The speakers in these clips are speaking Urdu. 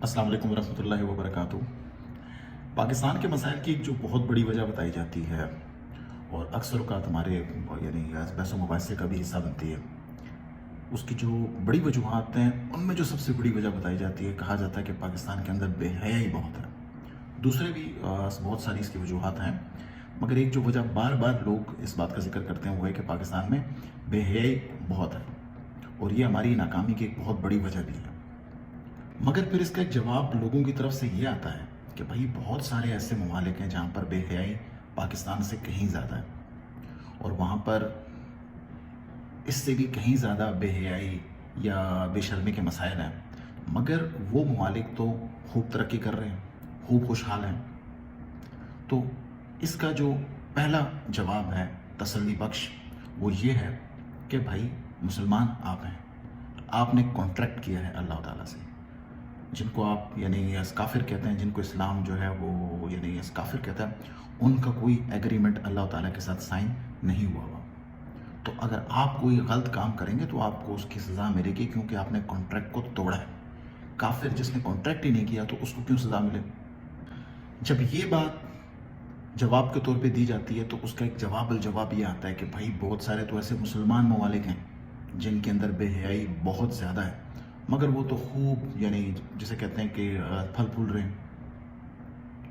السلام علیکم ورحمۃ اللہ وبرکاتہ۔ پاکستان کے مسائل کی ایک جو بہت بڑی وجہ بتائی جاتی ہے اور اکثر اوقات ہمارے یعنی بحث و مباحثے کا بھی حصہ بنتی ہے، اس کی جو بڑی وجوہات ہیں ان میں جو سب سے بڑی وجہ بتائی جاتی ہے، کہا جاتا ہے کہ پاکستان کے اندر بے حیائی بہت ہے۔ دوسرے بھی بہت ساری اس کی وجوہات ہیں، مگر ایک جو وجہ بار بار لوگ اس بات کا ذکر کرتے ہیں وہ ہے کہ پاکستان میں بے حیائی بہت ہے، اور یہ ہماری ناکامی کی ایک بہت بڑی وجہ بھی ہے۔ مگر پھر اس کا ایک جواب لوگوں کی طرف سے یہ آتا ہے کہ بھائی بہت سارے ایسے ممالک ہیں جہاں پر بے حیائی پاکستان سے کہیں زیادہ ہے، اور وہاں پر اس سے بھی کہیں زیادہ بے حیائی یا بے شرمی کے مسائل ہیں، مگر وہ ممالک تو خوب ترقی کر رہے ہیں، خوب خوشحال ہیں۔ تو اس کا جو پہلا جواب ہے تسلی بخش، وہ یہ ہے کہ بھائی مسلمان آپ ہیں، آپ نے کانٹریکٹ کیا ہے اللہ تعالیٰ سے، جن کو آپ یعنی کافر کہتے ہیں، جن کو اسلام جو ہے وہ یعنی کافر کہتا ہے، ان کا کوئی ایگریمنٹ اللہ تعالیٰ کے ساتھ سائن نہیں ہوا ہوا۔ تو اگر آپ کوئی غلط کام کریں گے تو آپ کو اس کی سزا ملے گی، کیونکہ آپ نے کانٹریکٹ کو توڑا ہے۔ کافر جس نے کانٹریکٹ ہی نہیں کیا تو اس کو کیوں سزا ملے؟ جب یہ بات جواب کے طور پہ دی جاتی ہے تو اس کا ایک جواب الجواب یہ آتا ہے کہ بھائی بہت سارے تو ایسے مسلمان ممالک ہیں جن کے اندر بے حیائی بہت زیادہ ہے، مگر وہ تو خوب یعنی جسے کہتے ہیں کہ پھل پھول رہے ہیں۔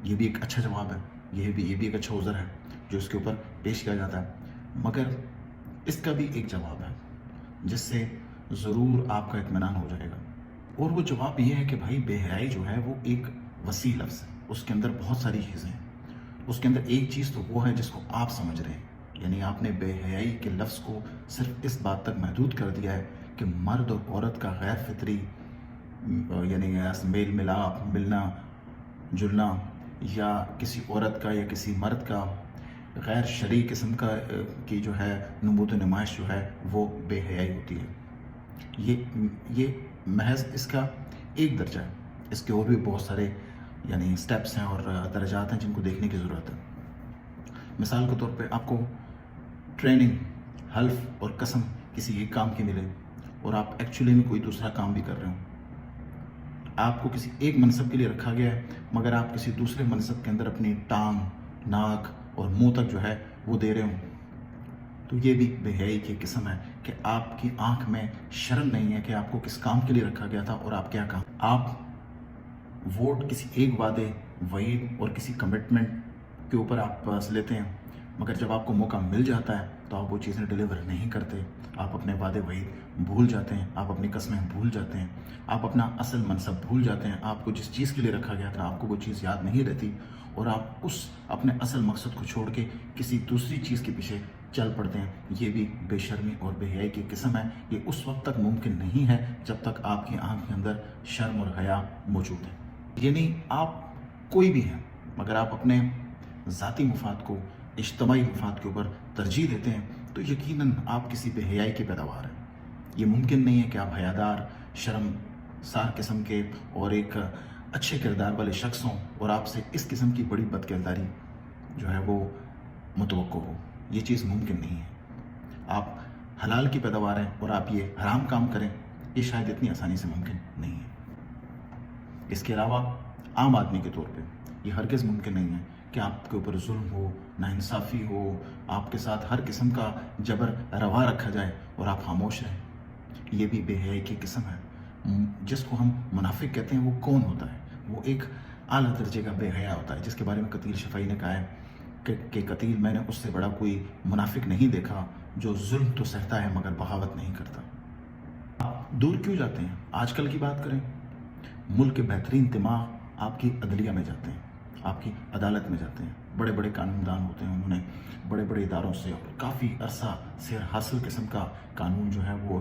یہ بھی ایک اچھا جواب ہے، یہ بھی ایک اچھا عذر ہے جو اس کے اوپر پیش کیا جاتا ہے، مگر اس کا بھی ایک جواب ہے جس سے ضرور آپ کا اطمینان ہو جائے گا، اور وہ جواب یہ ہے کہ بھائی بے حیائی جو ہے وہ ایک وسیع لفظ ہے، اس کے اندر بہت ساری چیزیں ہیں۔ اس کے اندر ایک چیز تو وہ ہے جس کو آپ سمجھ رہے ہیں، یعنی آپ نے بے حیائی کے لفظ کو صرف اس بات تک محدود کر دیا ہے کہ مرد اور عورت کا غیر فطری یعنی میل ملاپ، ملنا جلنا، یا کسی عورت کا یا کسی مرد کا غیر شرعی قسم کا کی جو ہے نمود و نمائش جو ہے وہ بے حیائی ہوتی ہے۔ یہ محض اس کا ایک درجہ ہے، اس کے اور بھی بہت سارے یعنی سٹیپس ہیں اور درجات ہیں جن کو دیکھنے کی ضرورت ہے۔ مثال کے طور پہ آپ کو ٹریننگ، حلف اور قسم کسی ایک کام کی ملے اور آپ ایکچولی میں کوئی دوسرا کام بھی کر رہے ہوں، آپ کو کسی ایک منصب کے لیے رکھا گیا ہے مگر آپ کسی دوسرے منصب کے اندر اپنی ٹانگ، ناک اور منہ تک جو ہے وہ دے رہے ہوں، تو یہ بھی بے حیائی کی قسم ہے کہ آپ کی آنکھ میں شرم نہیں ہے کہ آپ کو کس کام کے لیے رکھا گیا تھا اور آپ کیا کام۔ آپ ووٹ کسی ایک وعدے، وعید اور کسی کمٹمنٹ کے اوپر آپ لیتے ہیں، مگر جب آپ کو موقع مل جاتا ہے تو آپ وہ چیزیں ڈیلیور نہیں کرتے، آپ اپنے وعدے وعید بھول جاتے ہیں، آپ اپنی قسمیں بھول جاتے ہیں، آپ اپنا اصل منصب بھول جاتے ہیں، آپ کو جس چیز کے لیے رکھا گیا تھا آپ کو وہ چیز یاد نہیں رہتی، اور آپ اس اپنے اصل مقصد کو چھوڑ کے کسی دوسری چیز کے پیچھے چل پڑتے ہیں۔ یہ بھی بے شرمی اور بے حیائی کی قسم ہے۔ یہ اس وقت تک ممکن نہیں ہے جب تک آپ کی آنکھ کے اندر شرم اور حیا موجود ہے، یعنی آپ کوئی بھی ہیں مگر آپ اپنے ذاتی مفاد کو اجتماعی مفاد کے اوپر ترجیح دیتے ہیں تو یقیناً آپ کسی بے حیائی کی پیداوار ہیں۔ یہ ممکن نہیں ہے کہ آپ حیادار، شرم سار قسم کے اور ایک اچھے کردار والے شخص ہوں اور آپ سے اس قسم کی بڑی بد کرداری جو ہے وہ متوقع ہو۔ یہ چیز ممکن نہیں ہے۔ آپ حلال کی پیداوار ہیں اور آپ یہ حرام کام کریں، یہ شاید اتنی آسانی سے ممکن نہیں ہے۔ اس کے علاوہ عام آدمی کے طور پہ یہ ہرگز ممکن نہیں ہے کہ آپ کے اوپر ظلم ہو، ناانصافی ہو، آپ کے ساتھ ہر قسم کا جبر روا رکھا جائے اور آپ خاموش رہیں۔ یہ بھی بے حیائی کی قسم ہے۔ جس کو ہم منافق کہتے ہیں وہ کون ہوتا ہے؟ وہ ایک اعلیٰ درجے کا بے حیا ہوتا ہے، جس کے بارے میں قتیل شفائی نے کہا ہے کہ قتیل میں نے اس سے بڑا کوئی منافق نہیں دیکھا جو ظلم تو سہتا ہے مگر بغاوت نہیں کرتا۔ آپ دور کیوں جاتے ہیں؟ آج کل کی بات کریں، ملک کے بہترین دماغ آپ کی عدلیہ میں جاتے ہیں، آپ کی عدالت میں جاتے ہیں، بڑے بڑے قانون دان ہوتے ہیں، انہوں نے بڑے بڑے اداروں سے اور کافی عرصہ سے حاصل قسم کا قانون جو ہے وہ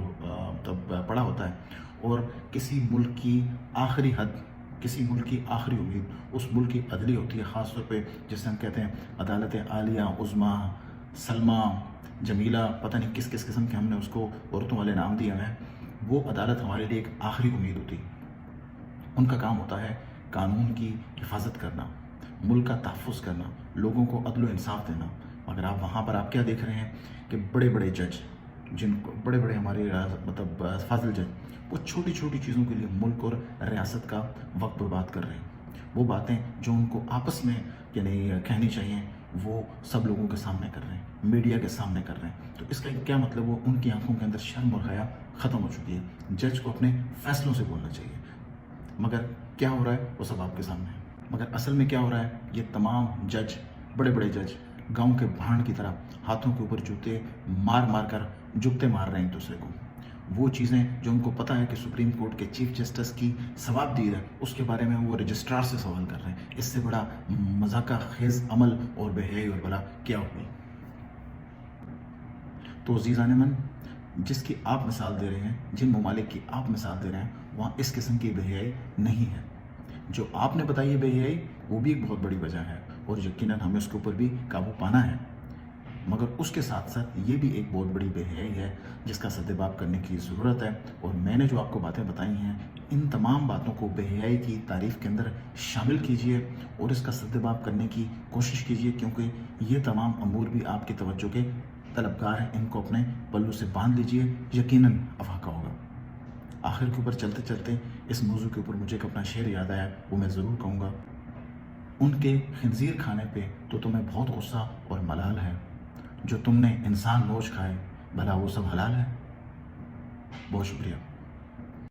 پڑھا ہوتا ہے، اور کسی ملک کی آخری حد، کسی ملک کی آخری امید اس ملک کی عدلیہ ہوتی ہے، خاص طور پہ جسے ہم کہتے ہیں عدالت عالیہ، عظمیٰ، سلمہ، جمیلہ، پتہ نہیں کس کس قسم کے ہم نے اس کو عورتوں والے نام دیے ہیں۔ وہ عدالت ہمارے لیے ایک آخری امید ہوتی ہے۔ ان کا کام ہوتا ہے قانون کی حفاظت کرنا، ملک کا تحفظ کرنا، لوگوں کو عدل و انصاف دینا، مگر آپ وہاں پر آپ کیا دیکھ رہے ہیں کہ بڑے بڑے جج جن کو بڑے بڑے ہمارے مطلب فاضل جج، وہ چھوٹی چھوٹی چیزوں کے لیے ملک اور ریاست کا وقت برباد کر رہے ہیں۔ وہ باتیں جو ان کو آپس میں یعنی کہنی چاہیے وہ سب لوگوں کے سامنے کر رہے ہیں، میڈیا کے سامنے کر رہے ہیں۔ تو اس کا کیا مطلب، وہ ان کی آنکھوں کے اندر شرم اور حیا ختم ہو چکی ہے۔ جج کو اپنے فیصلوں سے بولنا چاہیے، مگر کیا ہو رہا ہے وہ سب آپ کے سامنے ہے۔ مگر اصل میں کیا ہو رہا ہے، یہ تمام جج، بڑے بڑے جج گاؤں کے بھانڈ کی طرح ہاتھوں کے اوپر جوتے مار مار کر جگتے مار رہے ہیں ایک دوسرے کو۔ وہ چیزیں جو ان کو پتہ ہے کہ سپریم کورٹ کے چیف جسٹس کی ثواب دیر ہے، اس کے بارے میں وہ رجسٹرار سے سوال کر رہے ہیں۔ اس سے بڑا مذاقہ خیز عمل اور بے حیائی اور بلا کیا ہوئی؟ تو عزیزان من، جس کی آپ مثال دے رہے ہیں، جن ممالک کی آپ مثال دے رہے ہیں، وہاں اس قسم کی بے حیائی نہیں ہے۔ جو آپ نے بتائی ہے بے حیائی، وہ بھی ایک بہت بڑی وجہ ہے اور یقیناً ہمیں اس کے اوپر بھی قابو پانا ہے، مگر اس کے ساتھ ساتھ یہ بھی ایک بہت بڑی بے حیائی ہے جس کا سدباب کرنے کی ضرورت ہے۔ اور میں نے جو آپ کو باتیں بتائی ہیں، ان تمام باتوں کو بے حیائی کی تعریف کے اندر شامل کیجئے اور اس کا سدباب کرنے کی کوشش کیجئے، کیونکہ یہ تمام امور بھی آپ کی توجہ کے طلبگار ہیں۔ ان کو اپنے پلو سے باندھ لیجئے، یقیناً افاقہ ہوگا۔ آخر کے اوپر چلتے چلتے اس موضوع کے اوپر مجھے ایک اپنا شعر یاد آیا، وہ میں ضرور کہوں گا۔ ان کے خنزیر کھانے پہ تو تمہیں بہت غصہ اور ملال ہے، جو تم نے انسان نوچ کھائے بھلا وہ سب حلال ہے۔ بہت شکریہ۔